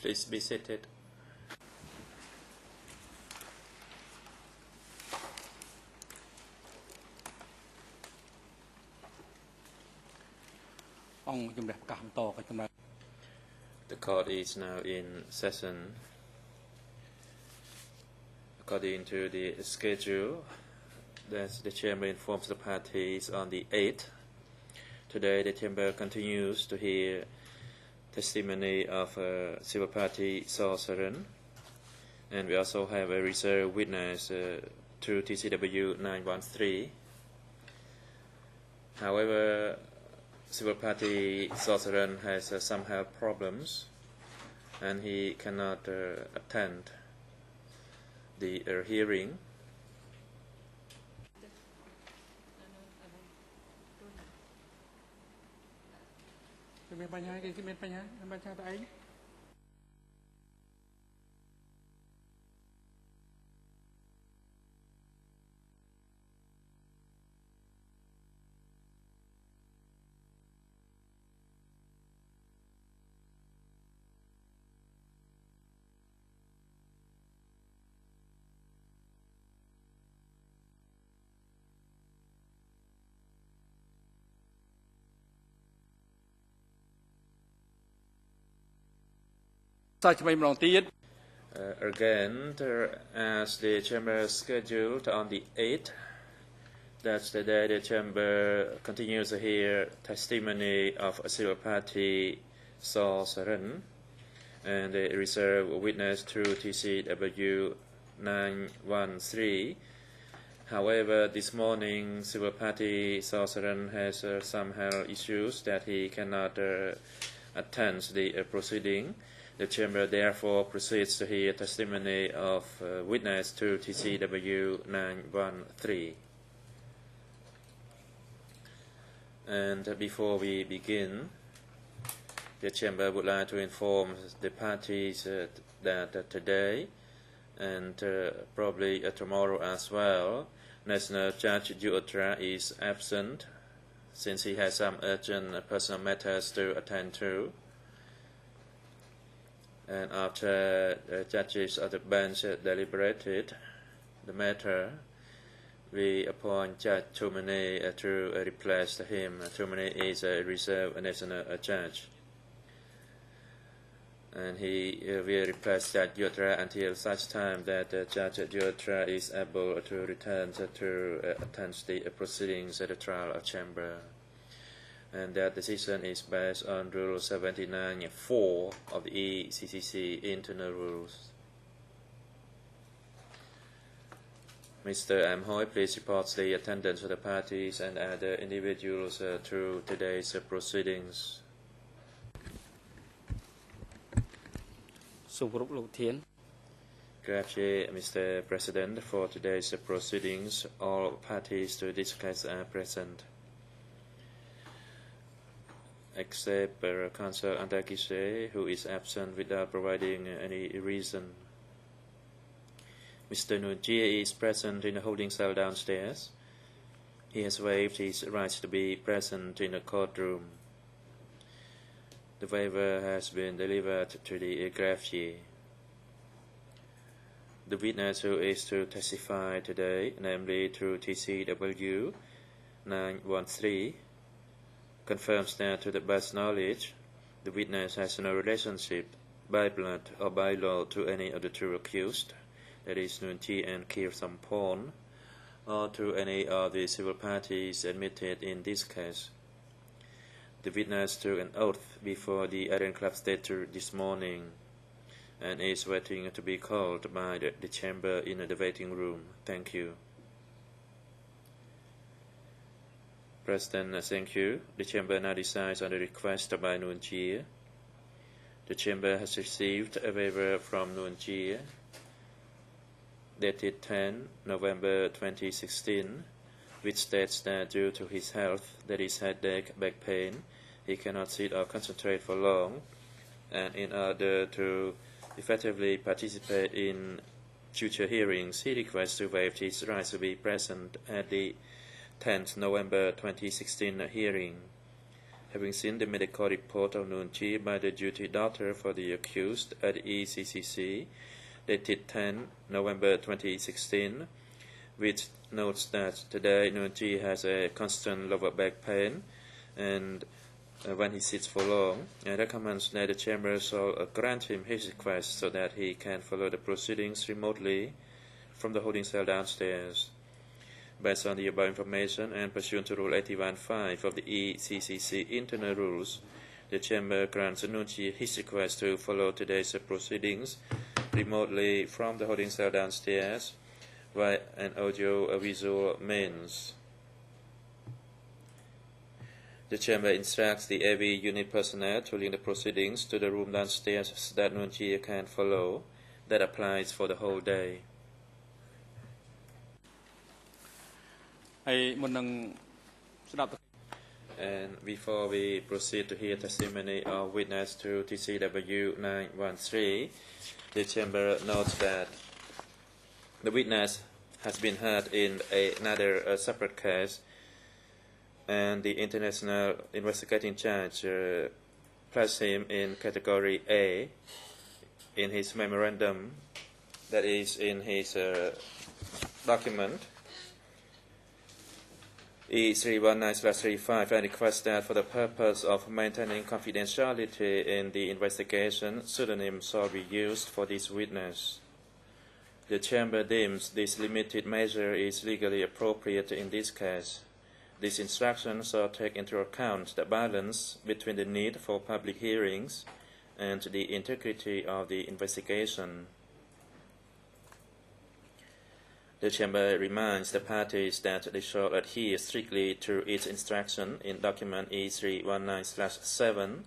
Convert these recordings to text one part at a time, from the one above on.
Please be seated. The court is now in session. According to the schedule, the chamber informs the parties on the 8th. Today, the chamber continues to hear testimony of civil party Sorceran, and we also have a reserve witness through TCW 913. However, civil party Sorceran has some health problems, and he cannot attend the hearing. Again, as the chamber scheduled on the 8th, that's the day the chamber continues to hear testimony of a civil party Sorceran and the reserve witness through TCW 913. However, this morning, civil party Sorceran has some health issues that he cannot attend the proceeding. The chamber therefore proceeds to hear testimony of witness through TCW 913. And before we begin, the chamber would like to inform the parties that today and probably tomorrow as well, National Judge Juotra is absent since he has some urgent personal matters to attend to. And after the judges of the bench deliberated the matter, we appoint Judge Tumane to replace him. Tumane is a reserve national judge, and he will replace Judge Juotra until such time that Judge Juotra is able to return to attend the proceedings at the trial chamber. And that decision is based on Rule 79.4 of the ECCC internal rules. Mr. Amhoy, please report the attendance of the parties and other individuals through today's proceedings. Grazie, Mr. President. For today's proceedings, all parties to this case are present, except Counsel Antakise, who is absent without providing any reason. Mr. Nunjie is present in the holding cell downstairs. He has waived his rights to be present in the courtroom. The waiver has been delivered to the greffier. The witness who is to testify today, namely through TCW 913, confirms that to the best knowledge, the witness has no relationship by blood or by law to any of the two accused, that is Nunchi and Kir Sampon, or to any of the civil parties admitted in this case. The witness took an oath before the Iron Club statute this morning and is waiting to be called by the chamber in the waiting room. Thank you. President, thank you. The chamber now decides on the request by Nuon Chea. The chamber has received a waiver from Nuon Chea dated 10 November 2016, which states that due to his health, that is headache, back pain, he cannot sit or concentrate for long, and in order to effectively participate in future hearings, he requests to waive his rights to be present at the 10th November 2016 hearing. having seen the medical report of Nuon Chea by the duty doctor for the accused at the ECCC, dated 10 November 2016, which notes that today Nuon Chea has a constant lower back pain and when he sits for long, and recommends that the chamber shall grant him his request so that he can follow the proceedings remotely from the holding cell downstairs. Based on the above information and pursuant to Rule 81.5 of the ECCC internal rules, the chamber grants Nuon Chea his request to follow today's proceedings remotely from the holding cell downstairs via an audio-visual means. The chamber instructs the AV unit personnel to link the proceedings to the room downstairs so that Nuon Chea can follow. That applies for the whole day. And before we proceed to hear testimony of witness to TCW 913, the chamber notes that the witness has been heard in another separate case, and the international investigating judge placed him in category A in his memorandum, that is in his document E319/35, and requests that for the purpose of maintaining confidentiality in the investigation, pseudonym shall be used for this witness. The chamber deems this limited measure is legally appropriate in this case. These instructions shall take into account the balance between the need for public hearings and the integrity of the investigation. The chamber reminds the parties that they shall adhere strictly to its instruction in document E319/7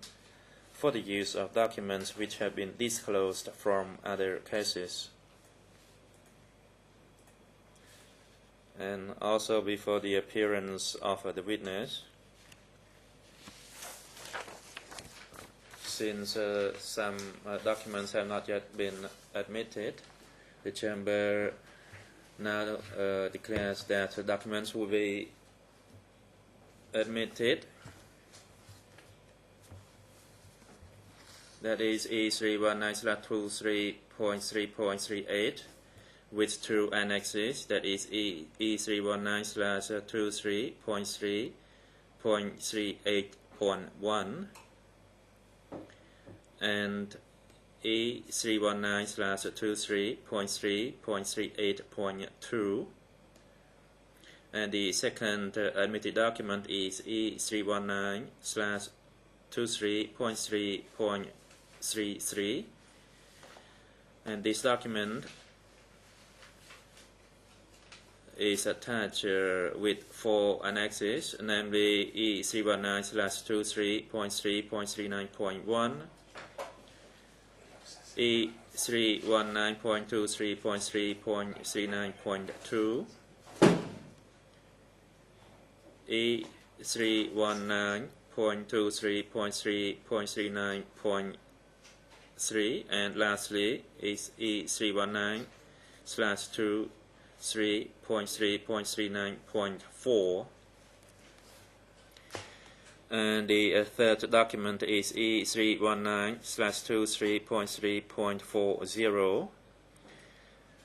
for the use of documents which have been disclosed from other cases. And also before the appearance of the witness, since some documents have not yet been admitted, the chamber now declares that the documents will be admitted. That is E319/23.3.38 with two annexes, that is E319/23.3.38.1 and E319/23.3.38.2, and the second admitted document is E319/23.3.33, and this document is attached with four annexes, namely E319/23.3.39.1, E319.23.3.39.2, E319.23.3.39.3, and lastly is E319/23.3.39.4. And the third document is E319/23.3.40,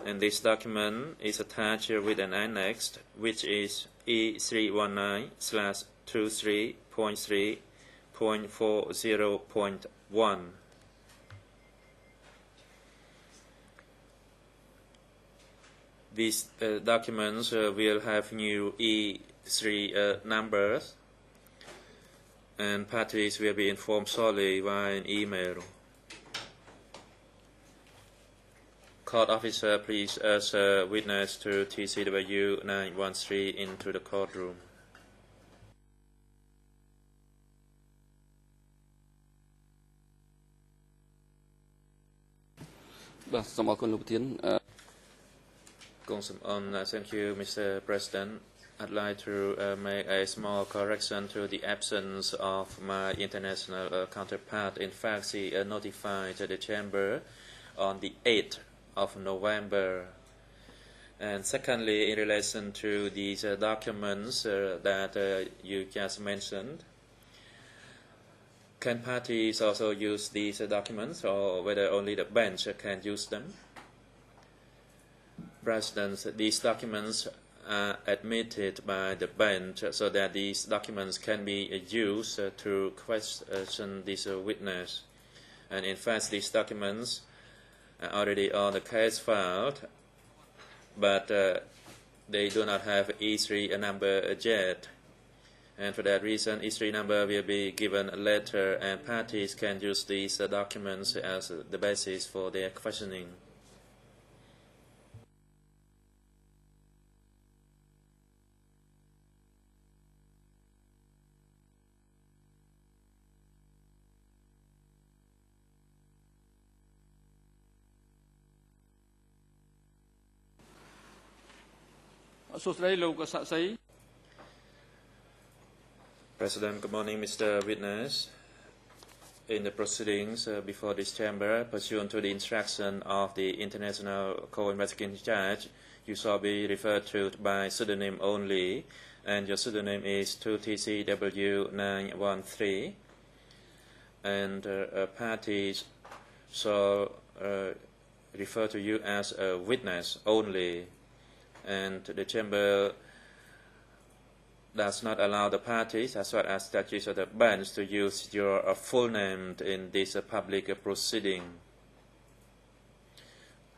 and this document is attached with an annex, which is E319/23.3.40.1. These documents will have new E3 numbers, and parties will be informed solely via an email. Court officer, please usher witness to TCW 913 into the courtroom. Thank you, Mr. President. I'd like to make a small correction to the absence of my international counterpart. In fact, she notified the chamber on the 8th of November. And secondly, in relation to these documents that you just mentioned, can parties also use these documents, or whether only the bench can use them? President, these documents are admitted by the bench so that these documents can be used to question this witness. And in fact, these documents are already on the case filed, but they do not have E3 number yet. And for that reason, E3 number will be given later, and parties can use these documents as the basis for their questioning. President, good morning, Mr. Witness. In the proceedings before this chamber, pursuant to the instruction of the International Co-Investigating Judge, you shall be referred to by pseudonym only, and your pseudonym is 2TCW913, and parties shall refer to you as a witness only, and the chamber does not allow the parties, as well as statutes of the bench, to use your full name in this public proceeding.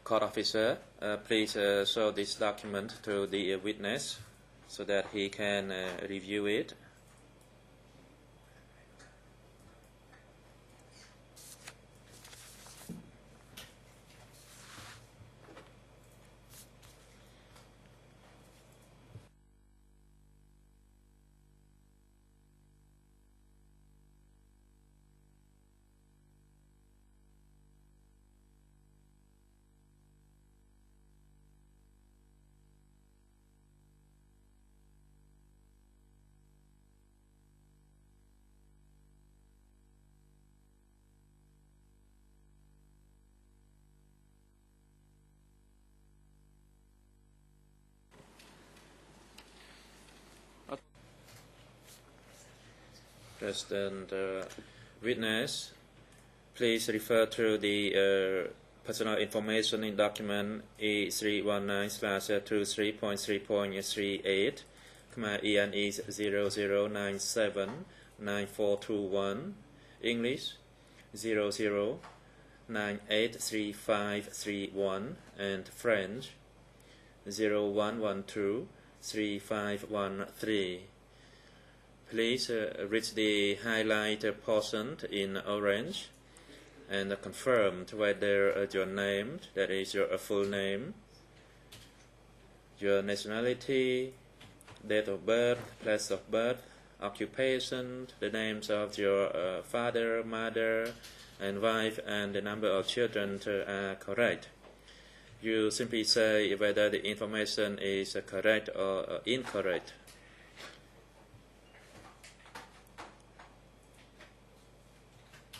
Court officer, please show this document to the witness so that he can review it. President, witness, please refer to the personal information in document E319/23.3.38. Khmer EN is 00979421. English 00983531, and French 01123513. Please read the highlighted portion in orange and confirm whether your name, that is your full name, your nationality, date of birth, place of birth, occupation, the names of your father, mother, and wife, and the number of children are correct. You simply say whether the information is correct or incorrect.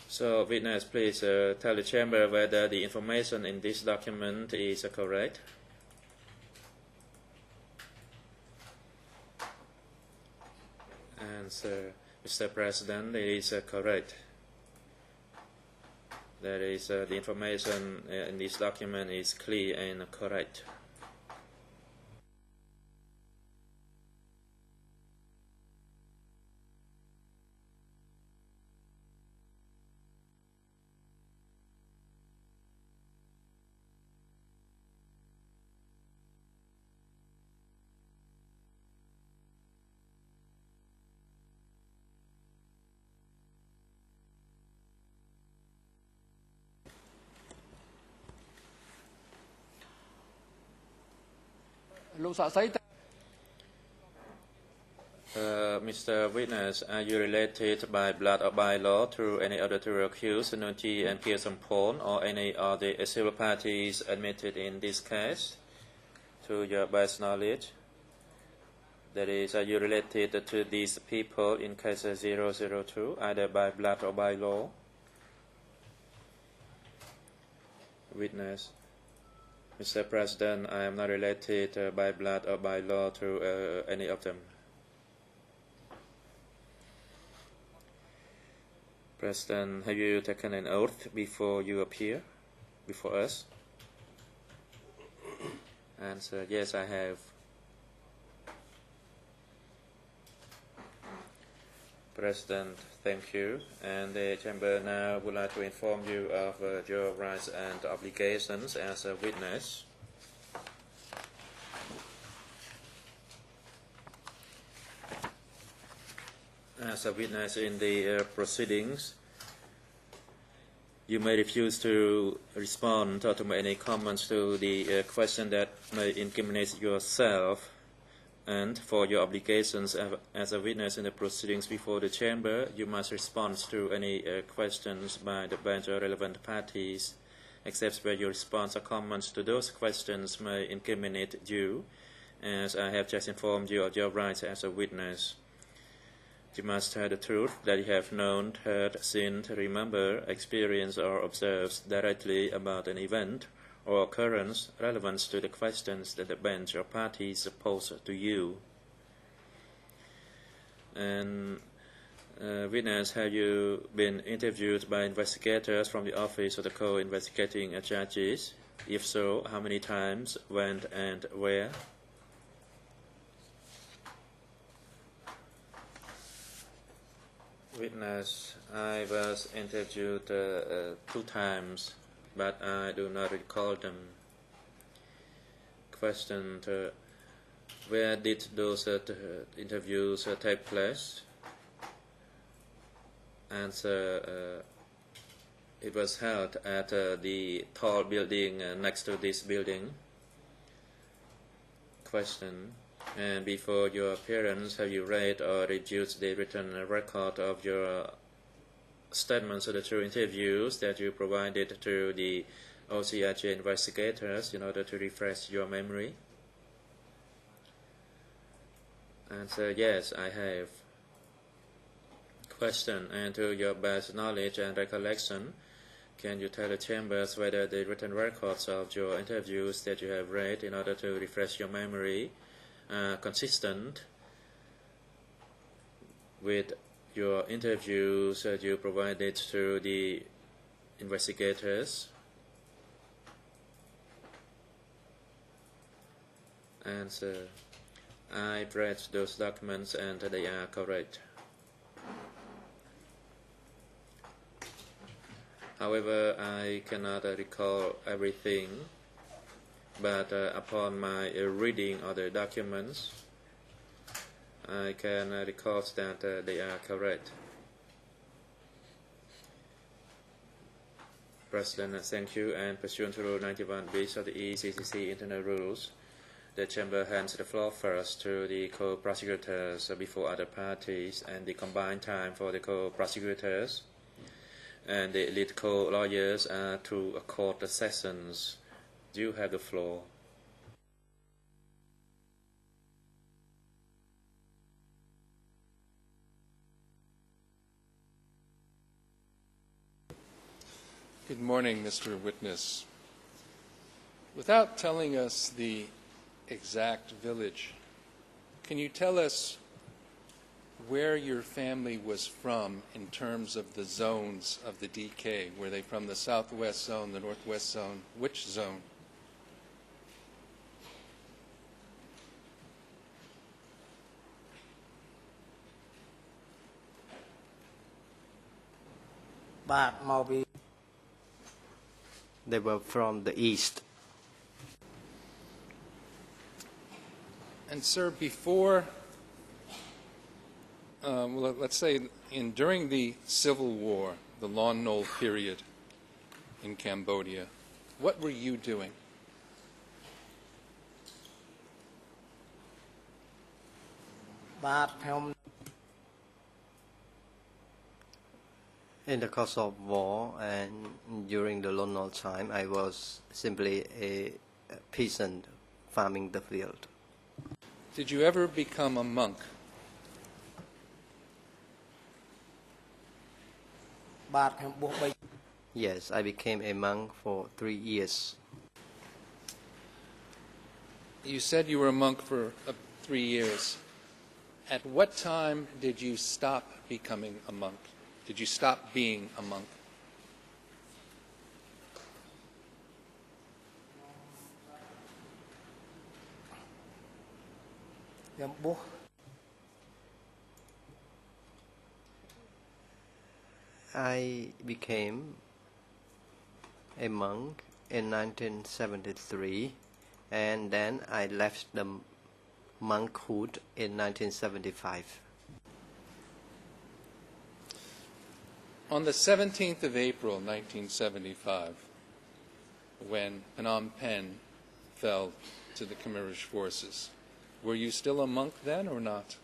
So, witness, please tell the chamber whether the information in this document is correct. Answer, Mr. President, it is correct. That is, the information in this document is clear and correct. Mr. Witness, are you related by blood or by law to any other two accused, Nuti and Pierson-Pon, or any of the civil parties admitted in this case, to your best knowledge? That is, are you related to these people in case 002, either by blood or by law? Witness, Mr. President, I am not related by blood or by law to any of them. President, have you taken an oath before you appear before us? Answer, yes, I have. President, thank you. And the Chamber now would like to inform you of your rights and obligations as a witness. As a witness in the proceedings, you may refuse to respond or to make any comments to the question that may incriminate yourself. And for your obligations as a witness in the proceedings before the Chamber, you must respond to any questions by the bench or relevant parties, except where your response or comments to those questions may incriminate you, as I have just informed you of your rights as a witness. You must tell the truth that you have known, heard, seen, remember, experienced, or observed directly about an event or occurrence relevant to the questions that the bench or parties pose to you. And witness, have you been interviewed by investigators from the office of the co-investigating judges? If so, how many times, when, and where? Witness, I was interviewed 2 times, but I do not recall them. Question, where did those interviews take place? Answer, it was held at the tall building next to this building. Question, and before your appearance, have you read or reviewed the written record of your statements of the 2 interviews that you provided to the OCIJ investigators in order to refresh your memory? Answer, yes, I have. Question, and to your best knowledge and recollection, can you tell the chambers whether the written records of your interviews that you have read in order to refresh your memory are consistent with your interviews that you provided to the investigators? Answer, I read those documents and they are correct. However, I cannot recall everything, but upon my reading of the documents, I can recall that they are correct. President, thank you. And pursuant to Rule 91B of the ECCC internal rules, the Chamber hands the floor first to the co-prosecutors before other parties, and the combined time for the co-prosecutors and the lead co-lawyers are to accord the sessions. You have the floor. Good morning, Mr. Witness. Without telling us the exact village, can you tell us where your family was from in terms of the zones of the DK? Were they from the southwest zone, the northwest zone? Which zone? They were from the east. And sir, before, well, let's say during the Civil War, the Lon Nol period in Cambodia, what were you doing? In the course of war and during the Lon Nol time, I was simply a peasant farming the field. Did you ever become a monk? Yes, I became a monk for 3 years. You said you were a monk for 3 years. At what time did you stop becoming a monk? Did you stop being a monk? I became a monk in 1973, and then I left the monkhood in 1975. On the 17th of April, 1975, when Phnom Penh fell to the Khmer forces, were you still a monk then or not?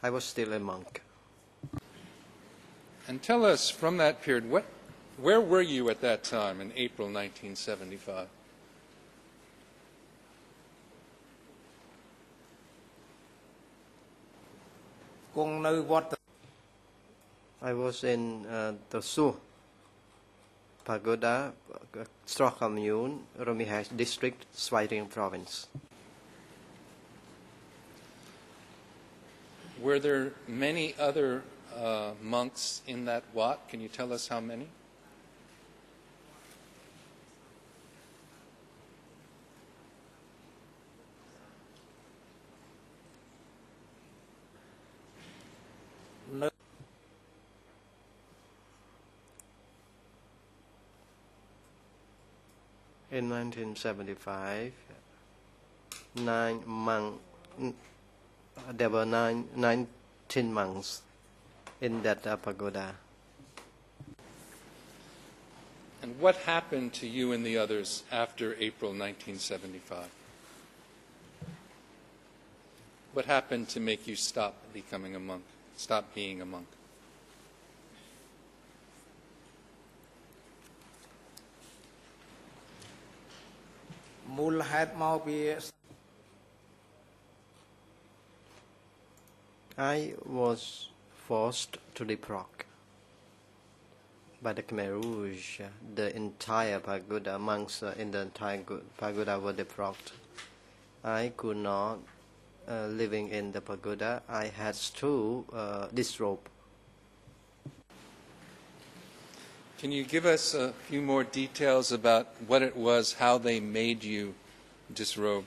I was still a monk. And tell us from that period, where were you at that time in April 1975? I was in the Su Pagoda, Straw Commune, Romihai District, Swairing Province. Were there many other monks in that Wat? Can you tell us how many? In 1975, there were 19 monks in that pagoda. And what happened to you and the others after April 1975? What happened to make you stop becoming a monk, stop being a monk? I was forced to depart by the Khmer Rouge. The entire pagoda, monks in the entire pagoda were deprived. I could not living in the pagoda. I had to disrobe. Can you give us a few more details about what it was, how they made you disrobe?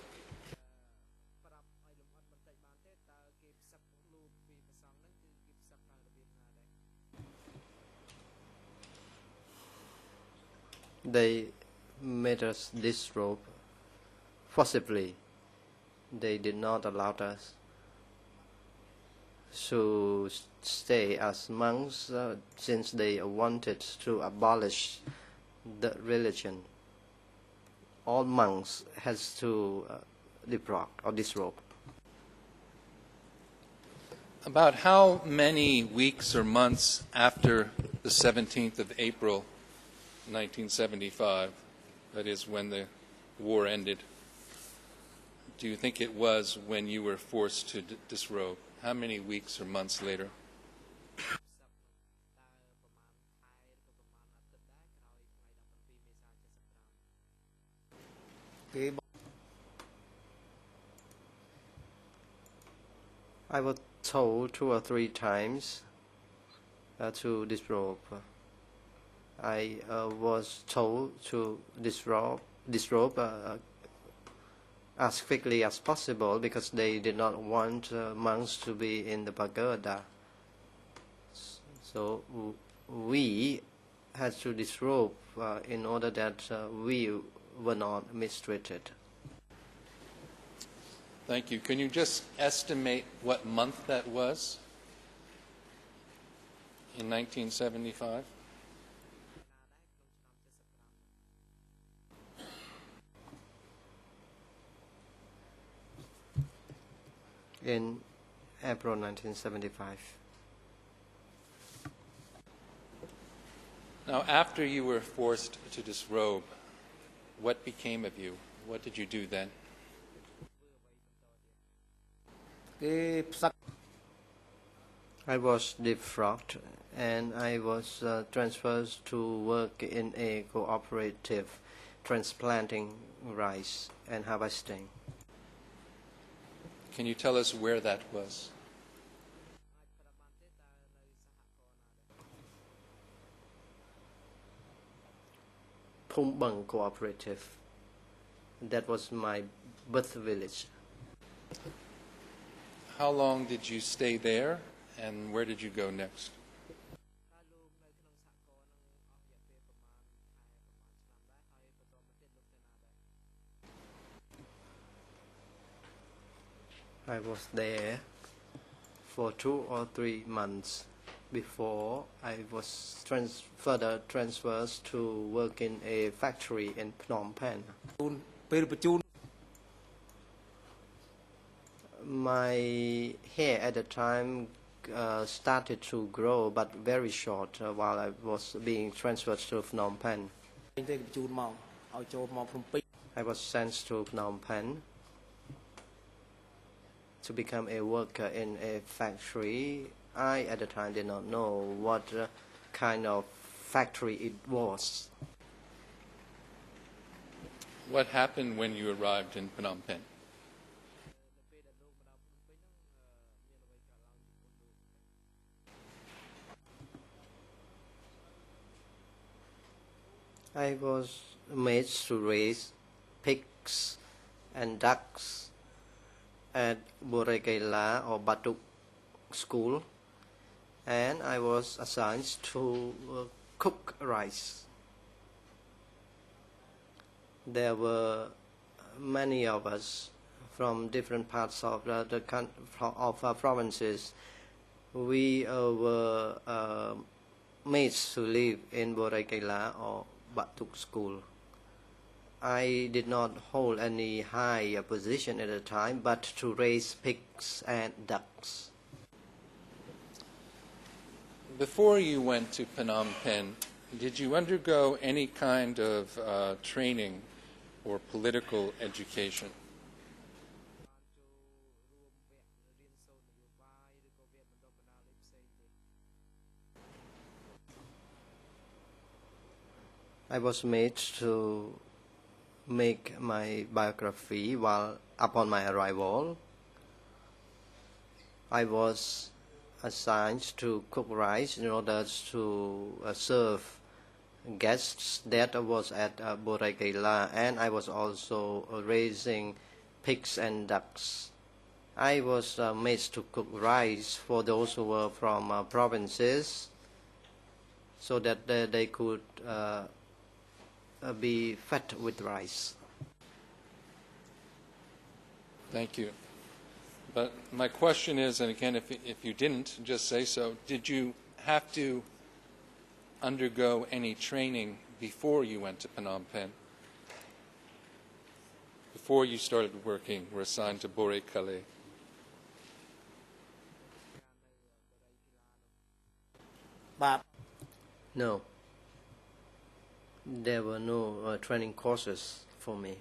They made us disrobe forcibly. They did not allow us to stay as monks since they wanted to abolish the religion. All monks has to depart or disrobe. About how many weeks or months after the 17th of April 1975, that is when the war ended, do you think it was when you were forced to disrobe? How many weeks or months later? I was told 2 or 3 times to disrobe. I was told to disrobe as quickly as possible because they did not want monks to be in the pagoda. So we had to disrobe in order that we were not mistreated. Thank you. Can you just estimate what month that was in 1975? In April 1975. Now, after you were forced to disrobe, what became of you? What did you do then? I was defrocked and I was transferred to work in a cooperative transplanting rice and harvesting. Can you tell us where that was? Pumbang Cooperative. That was my birth village. How long did you stay there, and where did you go next? I was there for 2 or 3 months before I was further transferred to work in a factory in Phnom Penh. My hair at the time started to grow, but very short while I was being transferred to Phnom Penh. I was sent to Phnom Penh to become a worker in a factory. I at the time did not know what kind of factory it was. What happened when you arrived in Phnom Penh? I was made to raise pigs and ducks at Borekela or Batuk school, and I was assigned to cook rice. There were many of us from different parts of the provinces. We were made to live in Borekela or Batuk school. I did not hold any high position at the time, but to raise pigs and ducks. Before you went to Phnom Penh, did you undergo any kind of training or political education? I was made to make my biography while upon my arrival. I was assigned to cook rice in order to serve guests that was at Borekela, and I was also raising pigs and ducks. I was made to cook rice for those who were from provinces so that they could be fed with rice. Thank you. But my question is, and again, if you didn't, just say so, did you have to undergo any training before you went to Phnom Penh? Before you started working, were assigned to Borekale? No. There were no training courses for me.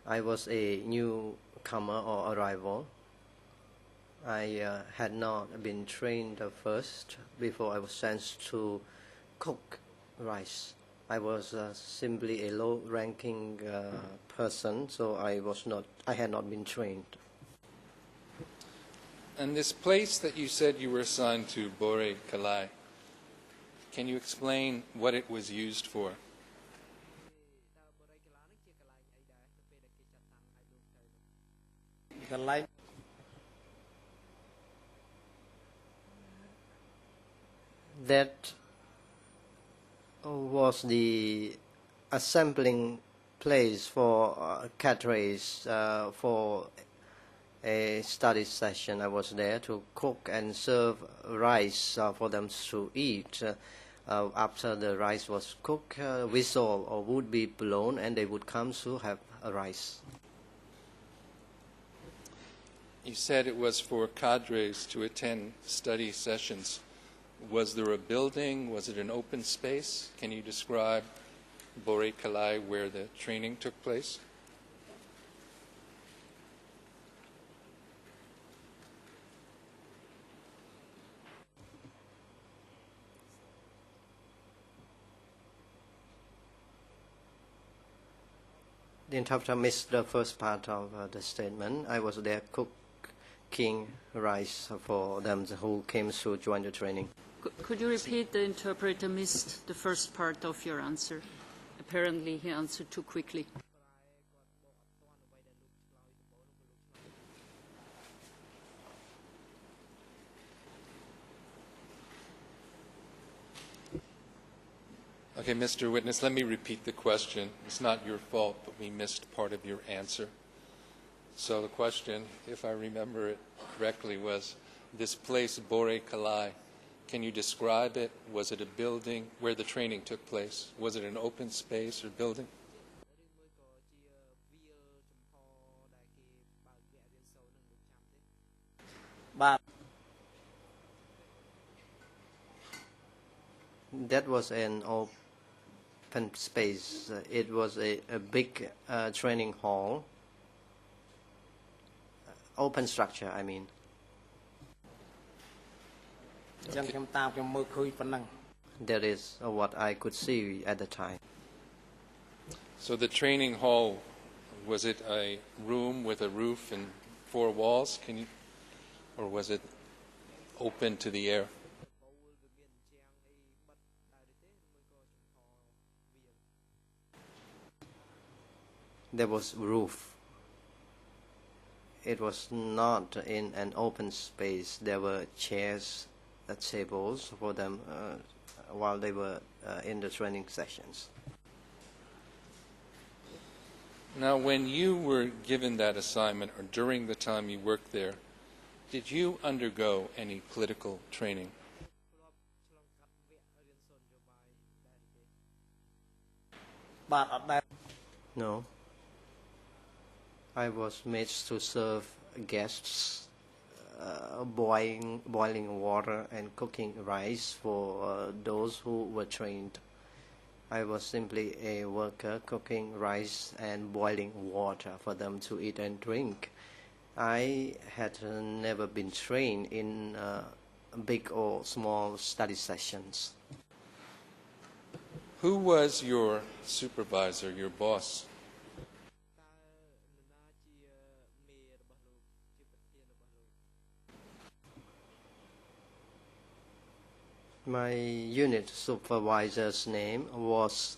I was a newcomer or arrival. I had not been trained first before I was sent to cook rice. I was simply a low-ranking person, so I had not been trained. And this place that you said you were assigned to, Borekale, can you explain what it was used for? That was the assembling place for cadres for a study session. I was there to cook and serve rice for them to eat. After the rice was cooked, whistle or would be blown, and they would come to have a rice. You said it was for cadres to attend study sessions. Was there a building? Was it an open space? Can you describe Borekale where the training took place? The interpreter missed the first part of the statement. I was there cooking rice for them who came to join the training. Could you repeat? The interpreter missed the first part of your answer. Apparently he answered too quickly. Okay, Mr. Witness, let me repeat the question. It's not your fault, but we missed part of your answer. So the question, if I remember it correctly, was this place, Bore Kalai, can you describe it? Was it a building where the training took place? Was it an open space or building? That was an open space. It was a big training hall. Open structure, I mean. That is what I could see at the time. So the training hall, was it a room with a roof and 4 walls? Or was it open to the air? There was roof. It was not in an open space. There were chairs, tables for them while they were in the training sessions. Now, when you were given that assignment, or during the time you worked there, did you undergo any political training? No. I was made to serve guests, boiling water and cooking rice for those who were trained. I was simply a worker cooking rice and boiling water for them to eat and drink. I had never been trained in big or small study sessions. Who was your supervisor, your boss? My unit supervisor's name was,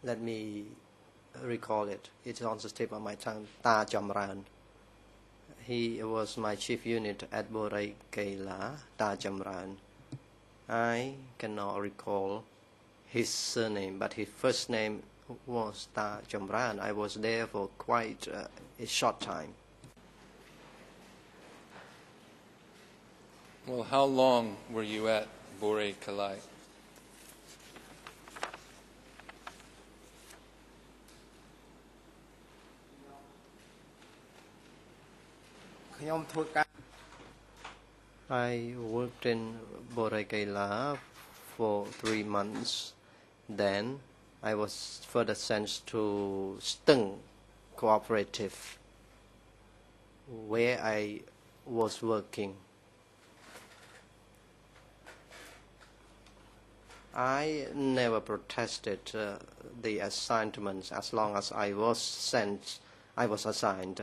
let me recall it, it's on the tip of my tongue, Ta Jamran. He was my chief unit at Borei Kaila, Ta Jamran. I cannot recall his surname, but his first name was Ta Jamran. I was there for quite a short time. Well, how long were you at Bore Kalai? I worked in Bore Kaila for 3 months. Then I was further sent to Stung Cooperative, where I was working. I never protested the assignments as long as I was assigned.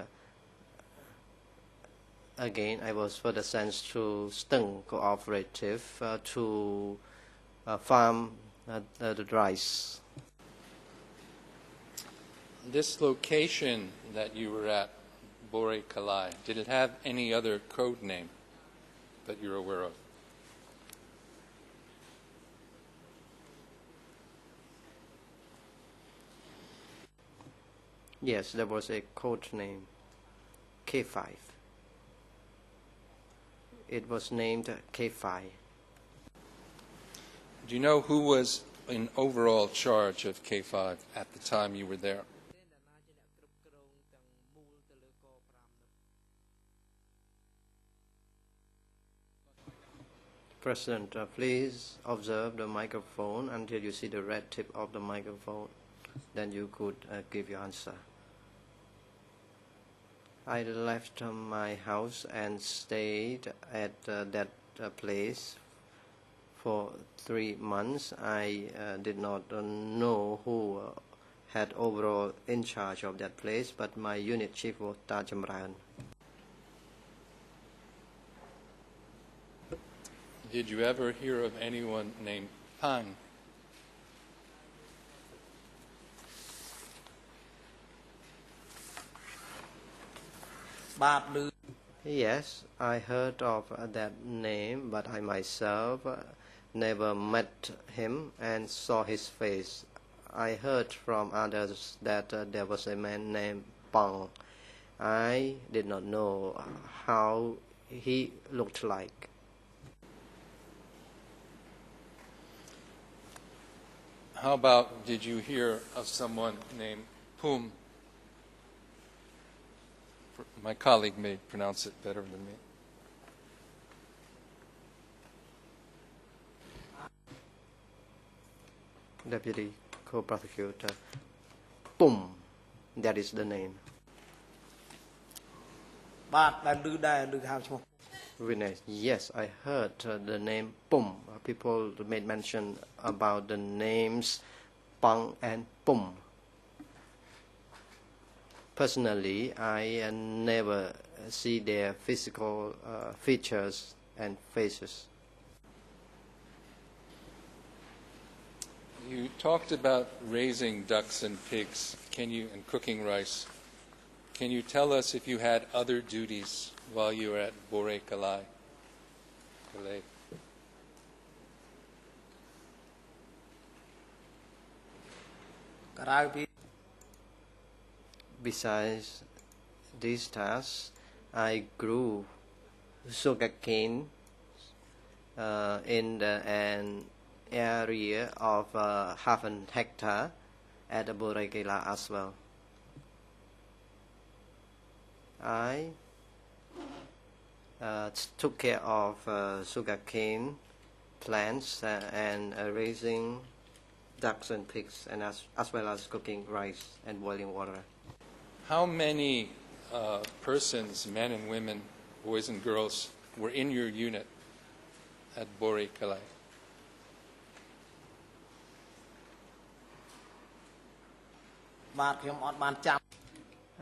Again, I was further sent to Stung Cooperative to farm the rice. This location that you were at, Bore Kalai, did it have any other code name that you're aware of? Yes, there was a code name, K5. It was named K5. Do you know who was in overall charge of K5 at the time you were there? President, please observe the microphone until you see the red tip of the microphone. Then you could give your answer. I left my house and stayed at that place For 3 months, I did not know who had overall in charge of that place, but my unit chief was Ta Jamran. Did you ever hear of anyone named Pang? Yes, I heard of that name, but I myself never met him and saw his face. I heard from others that there was a man named Pang. I did not know how he looked like. How about, did you hear of someone named Pum? My colleague may pronounce it better than me. Deputy Co-Prosecutor, Pum, that is the name. Witness, yes, I heard the name Pum. People made mention about the names Pang and Pum. Personally, I never see their physical features and faces. You talked about raising ducks and pigs and cooking rice. Can you tell us if you had other duties while you were at Bore Kalai? Besides these tasks, I grew sugarcane in an area of half an hectare at Borekela as well. I took care of sugarcane plants and raising ducks and pigs, and as well as cooking rice and boiling water. How many persons, men and women, boys and girls, were in your unit at Bore Kalai?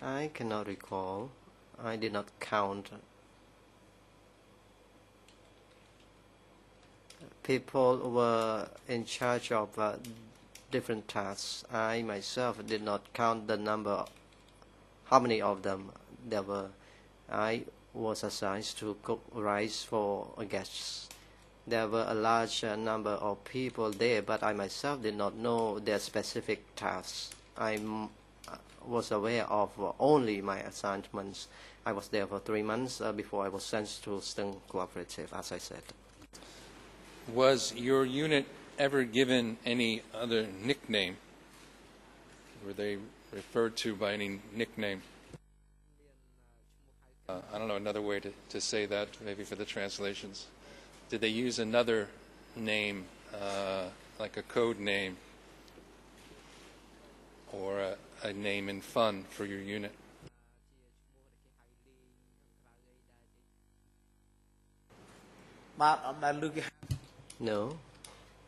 I cannot recall. I did not count. People were in charge of different tasks. I myself did not count the number, how many of them there were. I was assigned to cook rice for guests. There were a large number of people there, but I myself did not know their specific tasks. I was aware of only my assignments. I was there for 3 months before I was sent to Stung Cooperative, as I said. Was your unit ever given any other nickname? Were they referred to by any nickname? I don't know another way to say that, maybe for the translations. Did they use another name, like a code name, or a name in fun for your unit? No.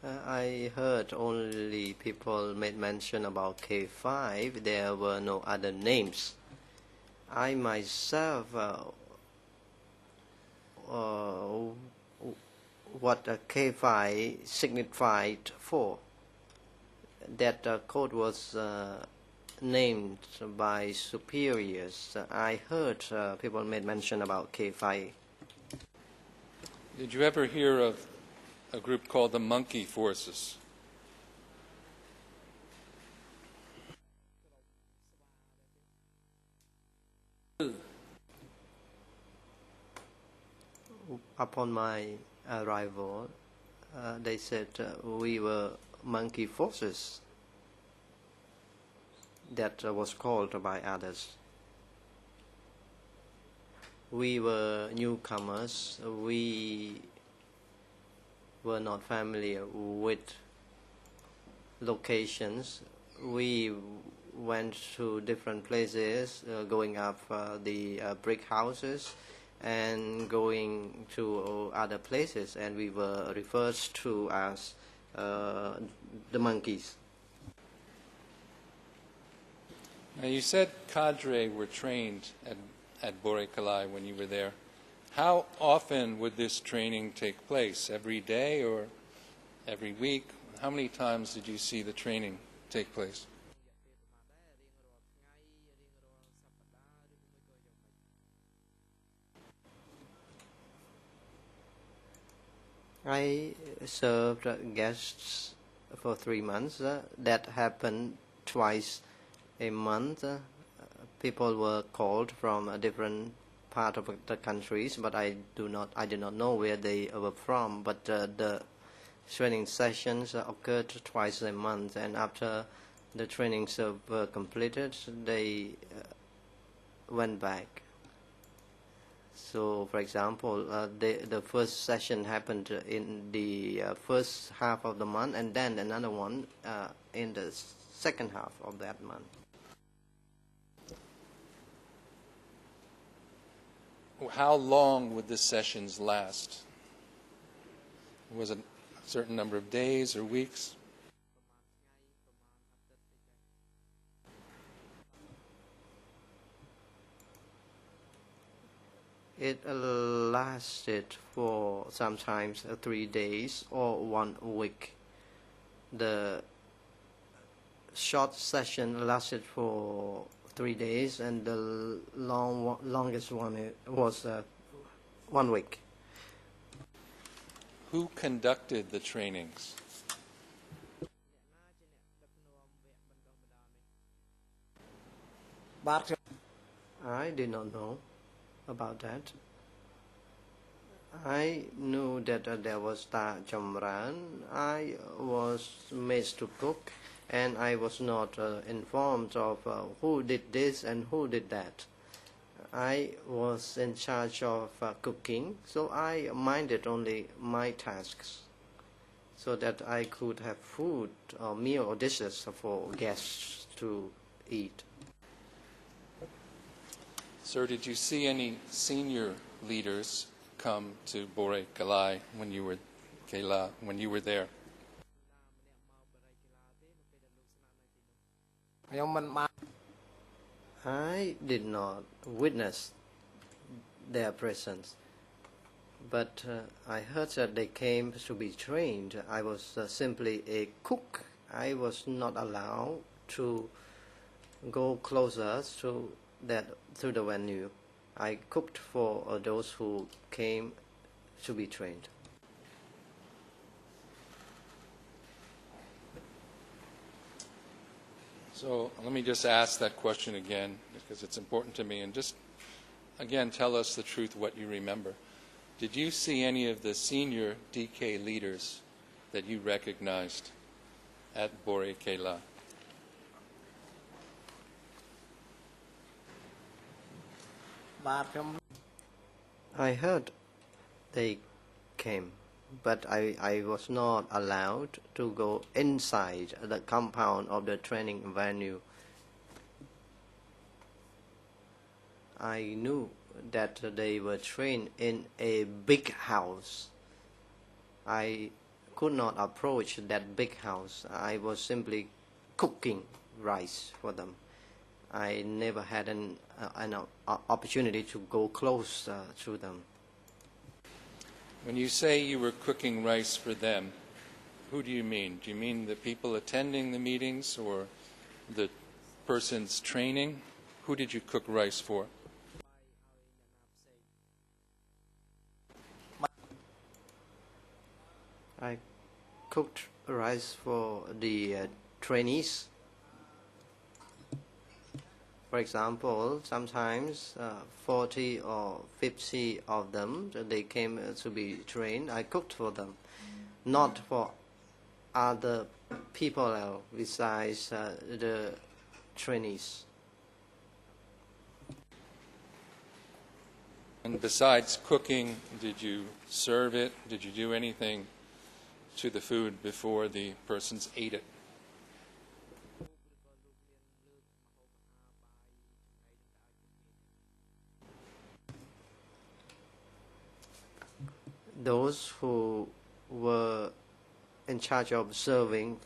I heard only people made mention about K5. There were no other names. I myself, what K5 signified for, that code was named by superiors. I heard people made mention about K5. Did you ever hear of a group called the Monkey Forces? Upon my arrival, they said we were monkey forces. That was called by others. We were newcomers. We were not familiar with locations. We went to different places, going up the brick houses and going to other places, and we were referred to as the monkeys. Now you said cadre were trained at Bore Kalai when you were there. How often would this training take place? Every day or every week? How many times did you see the training take place? I served guests for 3 months. That happened twice a month. People were called from a different part of the countries, but I did not know where they were from. But the training sessions occurred twice a month, and after the trainings were completed, they went back. So, for example, the first session happened in the first half of the month, and then another one in the second half of that month. How long would the sessions last? Was it a certain number of days or weeks? It lasted for sometimes 3 days or 1 week. The short session lasted for 3 days, and the longest one was 1 week. Who conducted the trainings? I did not know about that. I knew that there was Ta Chamran. I was made to cook, and I was not informed of who did this and who did that. I was in charge of cooking, so I minded only my tasks, so that I could have food or meal or dishes for guests to eat. Sir, did you see any senior leaders come to Bore Kalai when you were there? I did not witness their presence, but I heard that they came to be trained. I was simply a cook. I was not allowed to go closer to the venue. I cooked for those who came to be trained. So let me just ask that question again, because it's important to me, and just again tell us the truth, what you remember. Did you see any of the senior DK leaders that you recognized at Bore Kela? I heard they came, but I was not allowed to go inside the compound of the training venue. I knew that they were trained in a big house. I could not approach that big house. I was simply cooking rice for them. I never had an opportunity to go close to them. When you say you were cooking rice for them, who do you mean? Do you mean the people attending the meetings or the person's training? Who did you cook rice for? I cooked rice for the trainees. For example, sometimes 40 or 50 of them, they came to be trained. I cooked for them, not for other people besides the trainees. And besides cooking, did you serve it? Did you do anything to the food before the persons ate it? those who were in charge of serving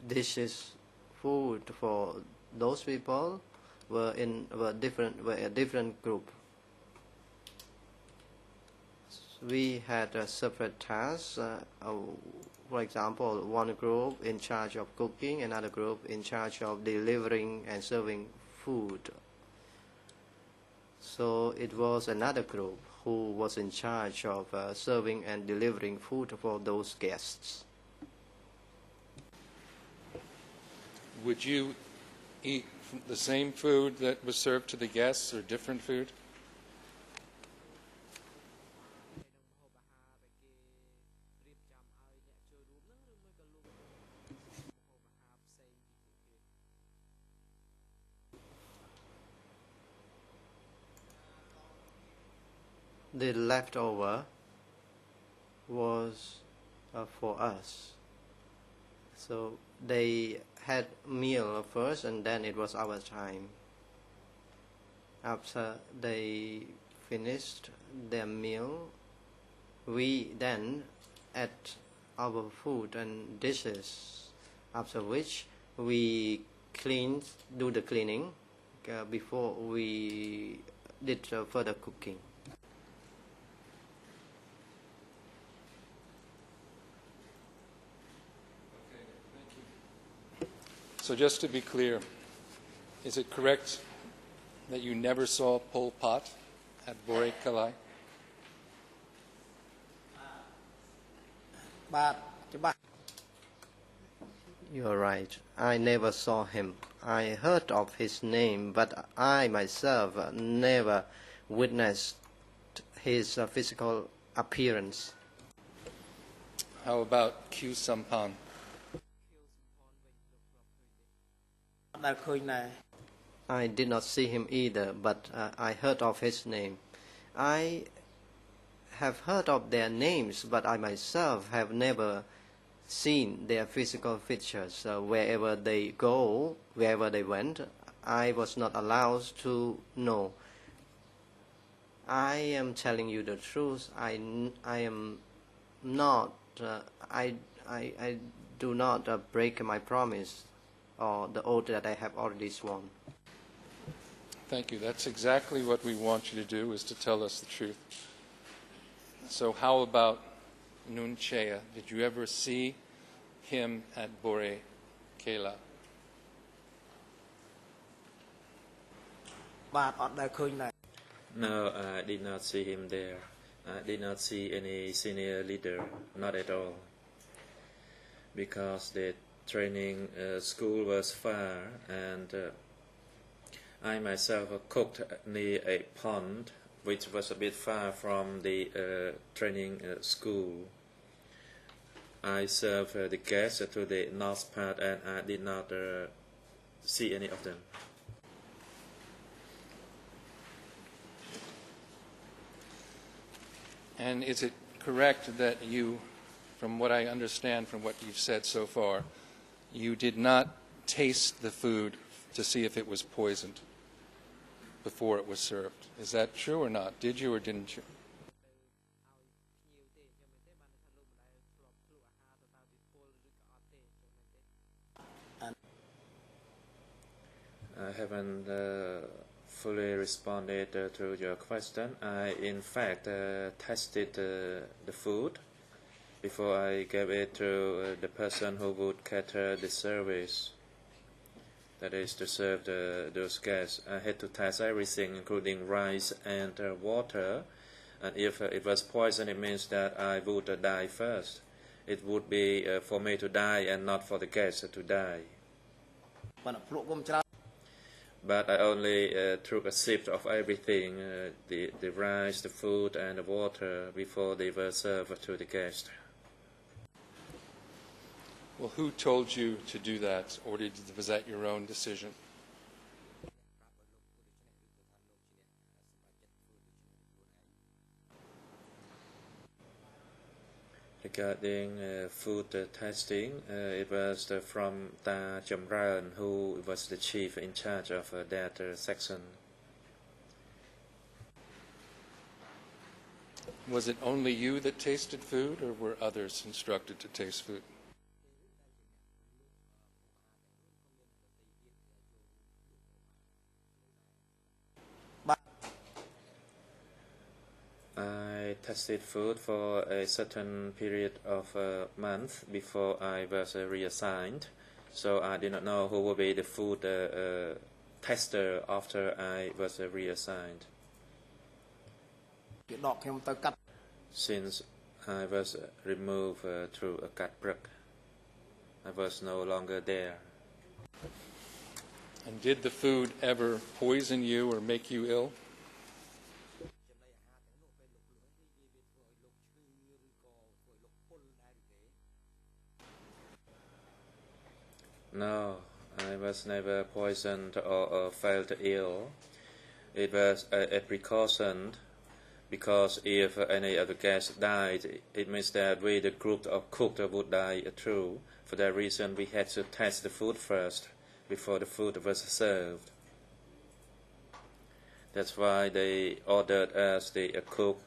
dishes, food for those people were a different group. We had a separate tasks. For example, one group in charge of cooking, another group in charge of delivering and serving food. So it was another group who was in charge of serving and delivering food for those guests. Would you eat the same food that was served to the guests or different food? The leftover was for us. So they had meal first and then it was our time. After they finished their meal, we then ate our food and dishes, after which we do the cleaning before we did further cooking. So just to be clear, is it correct that you never saw Pol Pot at Bore Kalai? You're right. I never saw him. I heard of his name, but I myself never witnessed his physical appearance. How about Q Sampan? I did not see him either, but I heard of his name. I have heard of their names, but I myself have never seen their physical features. Wherever they go, wherever they went, I was not allowed to know. I am telling you the truth. I am not. I do not break my promise or the oath that I have already sworn. Thank you. That's exactly what we want you to do, is to tell us the truth. So how about Nun Chea? Did you ever see him at Bore Kela? No, I did not see him there. I did not see any senior leader, not at all. Because the training school was far, and I myself cooked near a pond which was a bit far from the training school. I served the guests to the north part, and I did not see any of them. And is it correct that you, from what I understand from what you've said so far, you did not taste the food to see if it was poisoned before it was served? Is that true or not? Did you or didn't you? I haven't fully responded to your question. I, in fact, tested the food before I gave it to the person who would cater the service. That is to serve those guests. I had to test everything, including rice and water. And if it was poison, it means that I would die first. It would be for me to die and not for the guests to die. But I only took a sip of everything, the rice, the food, and the water before they were served to the guest. Well, who told you to do that, or was that your own decision? Regarding food testing, it was from Ta Chamran, who was the chief in charge of that section. Was it only you that tasted food, or were others instructed to taste food? I tested food for a certain period of a month before I was reassigned, so I did not know who would be the food tester after I was reassigned. Since I was removed through a cut brook, I was no longer there. And did the food ever poison you or make you ill? No, I was never poisoned or felt ill. It was a precaution, because if any of the guests died, it means that we, the group of cooked, would die too. For that reason, we had to test the food first before the food was served. That's why they ordered us, the cook,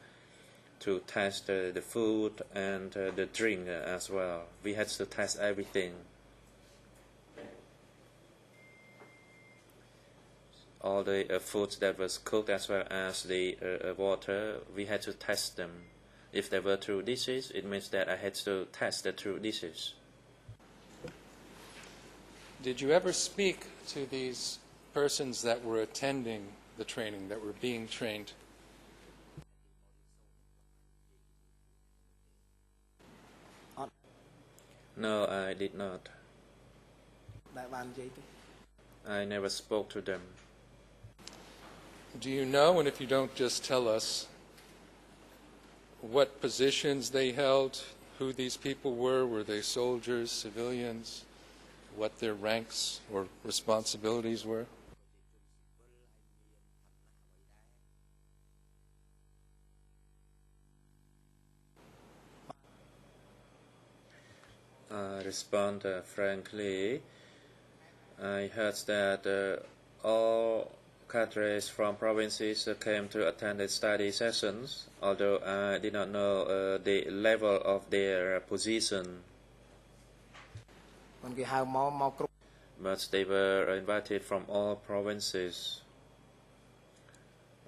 to test the food and the drink as well. We had to test everything. All the foods that was cooked as well as the water, we had to test them. If they were true dishes, it means that I had to test the true dishes. Did you ever speak to these persons that were attending the training, that were being trained? No, I did not. I never spoke to them. Do you know, and if you don't, just tell us, what positions they held, who these people were? Were they soldiers, civilians? What their ranks or responsibilities were? I respond frankly. I heard that all cadres from provinces came to attend the study sessions, although I did not know the level of their position. But they were invited from all provinces,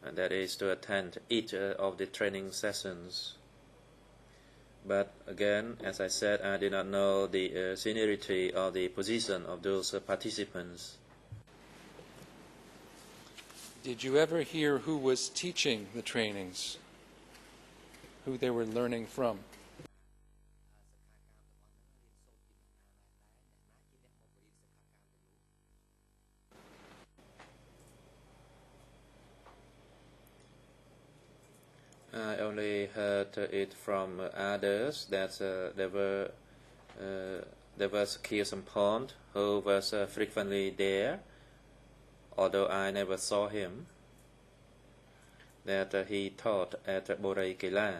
and that is to attend each of the training sessions. But again, as I said, I did not know the seniority or the position of those participants. Did you ever hear who was teaching the trainings, who they were learning from? I only heard it from others that there was Khieu Samphan who was frequently there, although I never saw him, that he taught at Borei Kailan.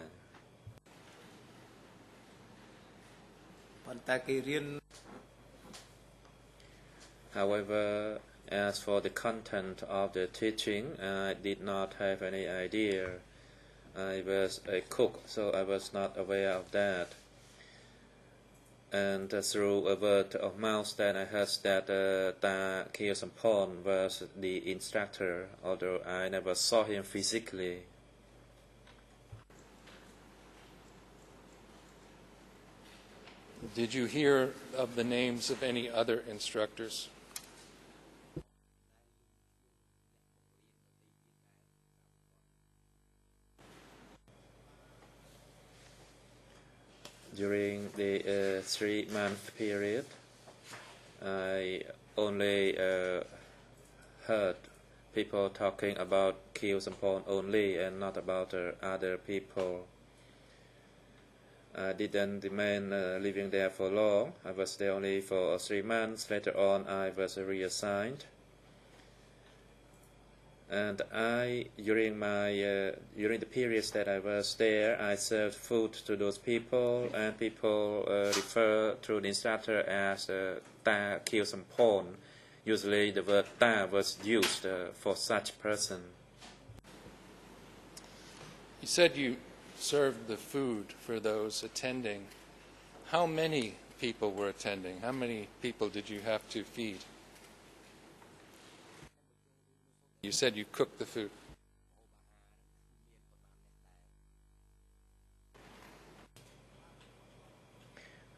However, as for the content of the teaching, I did not have any idea. I was a cook, so I was not aware of that. And through a word of mouth, that I heard that Ta Khieu Samphan was the instructor, although I never saw him physically. Did you hear of the names of any other instructors? During the 3-month period, I only heard people talking about Khieu Samphan only and not about other people. I didn't remain living there for long. I was there only for 3 months. Later on, I was reassigned. And during the periods that I was there, I served food to those people, and people refer to the instructor as Ta Khieu Samphan. Usually the word Ta was used for such person. You said you served the food for those attending, how many people were attending? How many people did you have to feed? You said you cooked the food.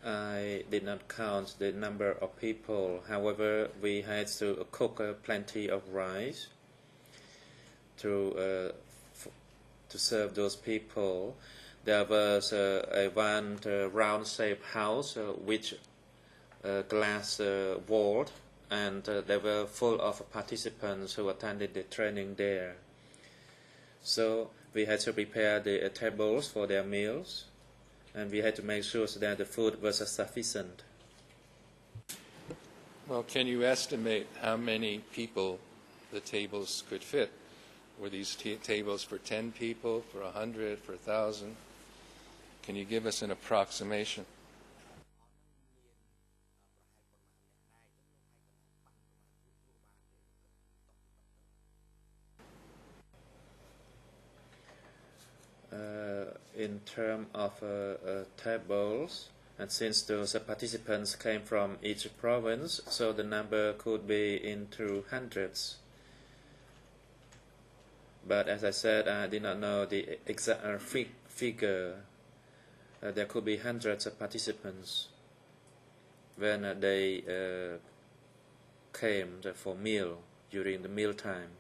I did not count the number of people. However, we had to cook plenty of rice to serve those people. There was a one round-shaped house with glass walled, and they were full of participants who attended the training there. So we had to prepare the tables for their meals, and we had to make sure that the food was sufficient. Well, can you estimate how many people the tables could fit? Were these tables for 10 people, for 100, for 1,000? Can you give us an approximation? In terms of tables, and since those participants came from each province, so the number could be into hundreds. But as I said, I did not know the exact figure. There could be hundreds of participants when they came for meal during the meal time.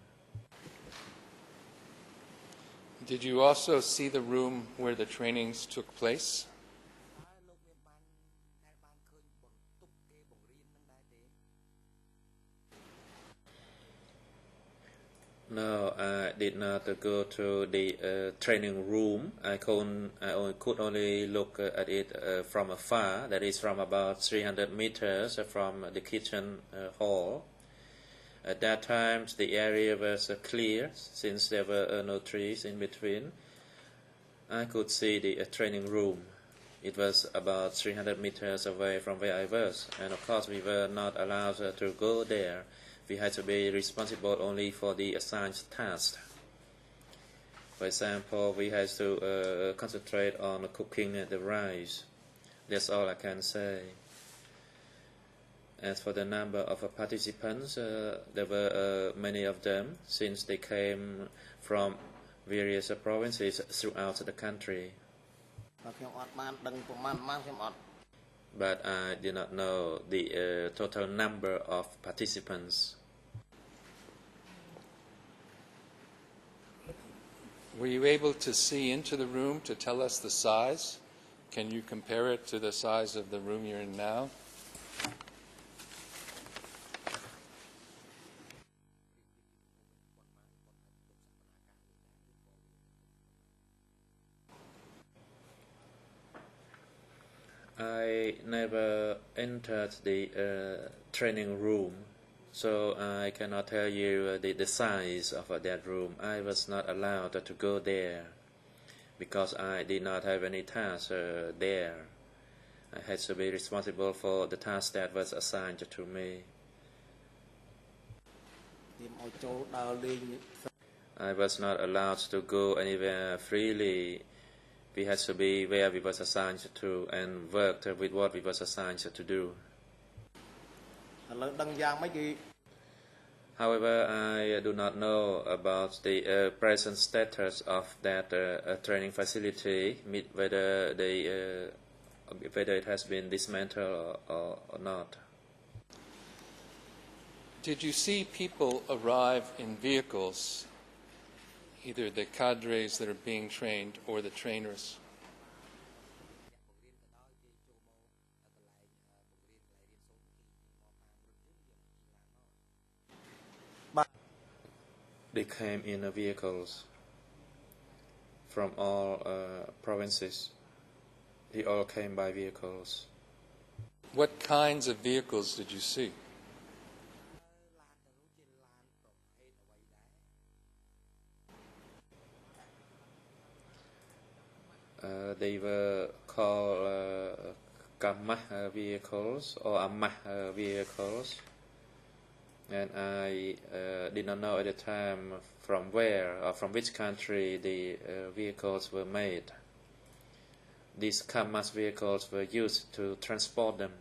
Did you also see the room where the trainings took place? No, I did not go to the training room. I could only look at it from afar. That is from about 300 meters from the kitchen hall. At that time, the area was clear since there were no trees in between. I could see the training room. It was about 300 meters away from where I was, and of course we were not allowed to go there. We had to be responsible only for the assigned task. For example, we had to concentrate on cooking the rice. That's all I can say. As for the number of participants, there were many of them since they came from various provinces throughout the country. But I do not know the total number of participants. Were you able to see into the room to tell us the size? Can you compare it to the size of the room you're in now? I never entered the training room, so I cannot tell you the size of that room. I was not allowed to go there because I did not have any task there. I had to be responsible for the task that was assigned to me. I was not allowed to go anywhere freely. We had to be where we was assigned to and worked with what we was assigned to do. However, I do not know about the present status of that training facility, whether it has been dismantled or not. Did you see people arrive in vehicles, either the cadres that are being trained or the trainers? They came in vehicles from all provinces. They all came by vehicles. What kinds of vehicles did you see? They were called Kamah vehicles or Amah vehicles, and I did not know at the time from where or from which country the vehicles were made. these CAMAS vehicles were used to transport them.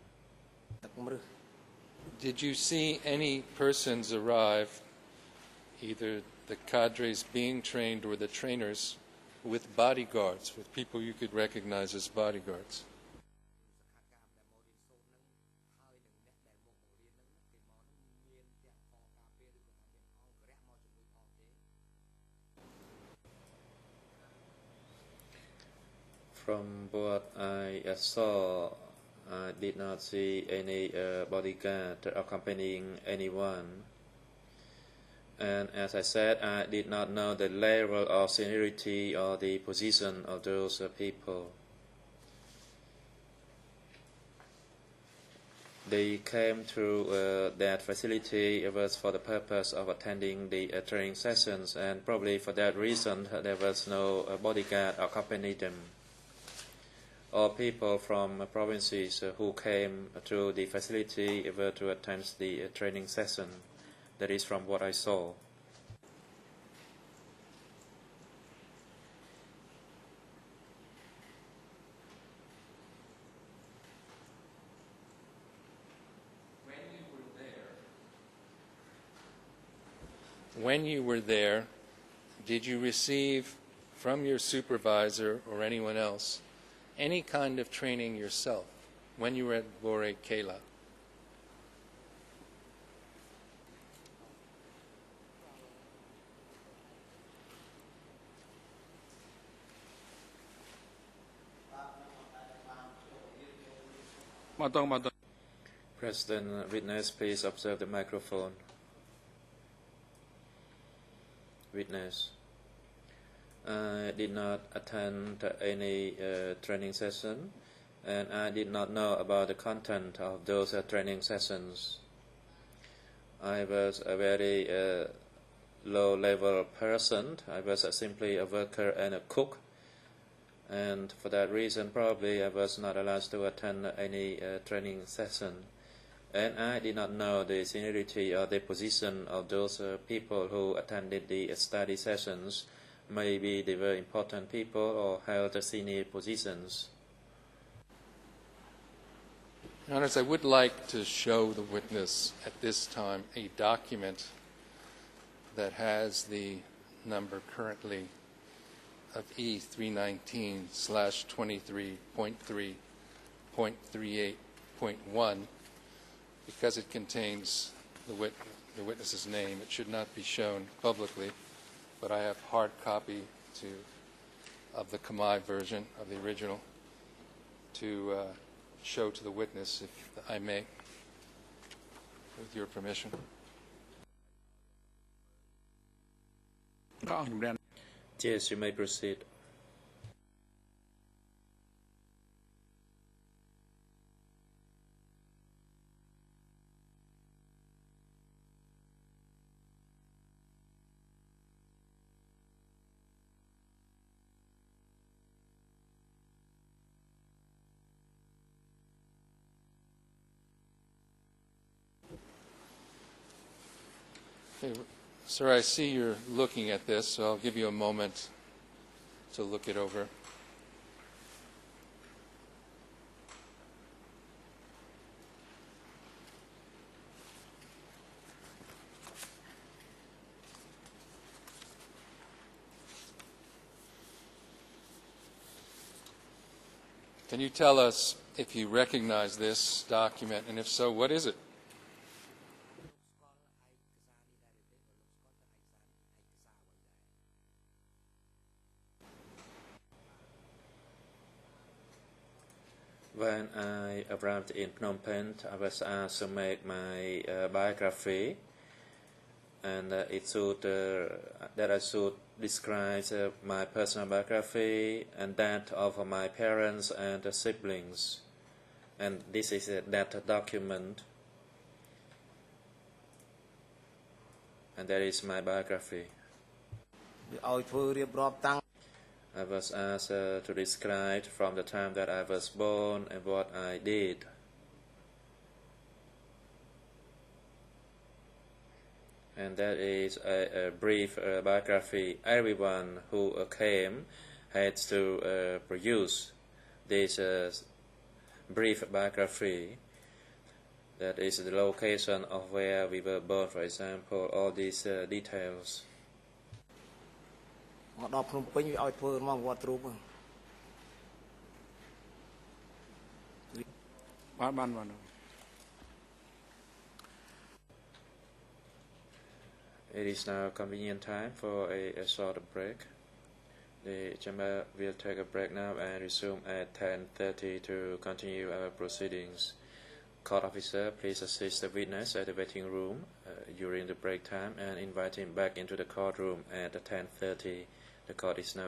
Did you see any persons arrive, either the cadres being trained or the trainers, with bodyguards, with people you could recognize as bodyguards? From what I saw, I did not see any bodyguard accompanying anyone. And as I said, I did not know the level of seniority or the position of those people. They came to that facility was for the purpose of attending the training sessions, and probably for that reason there was no bodyguard accompanying them. All people from provinces who came to the facility were to attend the training session. That is from what I saw. When you were there, did you receive from your supervisor or anyone else any kind of training yourself when you were at Bore Kela? President, witness, please observe the microphone. Witness. I did not attend any training session, and I did not know about the content of those training sessions. I was a very low-level person. I was simply a worker and a cook, and for that reason probably I was not allowed to attend any training session. And I did not know the seniority or the position of those people who attended the study sessions. Maybe they were important people or held senior positions. Your Honors, I would like to show the witness at this time a document that has the number currently of E319/23.3.38.1. Because it contains the witness's name, it should not be shown publicly, but I have hard copy of the Khmer version of the original to show to the witness, if I may, with your permission. Yes, you may proceed. Okay, sir, I see you're looking at this, so I'll give you a moment to look it over. Can you tell us if you recognize this document, and if so, what is it? When I arrived in Phnom Penh, I was asked to make my biography, and it should that I should describe my personal biography and that of my parents and siblings. And this is that document, and that is my biography. I was asked to describe from the time that I was born and what I did. And that is a brief biography. Everyone who came had to produce this brief biography. That is the location of where we were born, for example, all these details. មកដល់ភ្នំពេញវាឲ្យធ្វើមកវត្តរូប It is now convenient time for a short break. The chamber will take a break now and resume at 10:30 to continue our proceedings. Court officer, please assist the witness at the waiting room during the break time and invite him back into the courtroom at 10:30. The court is now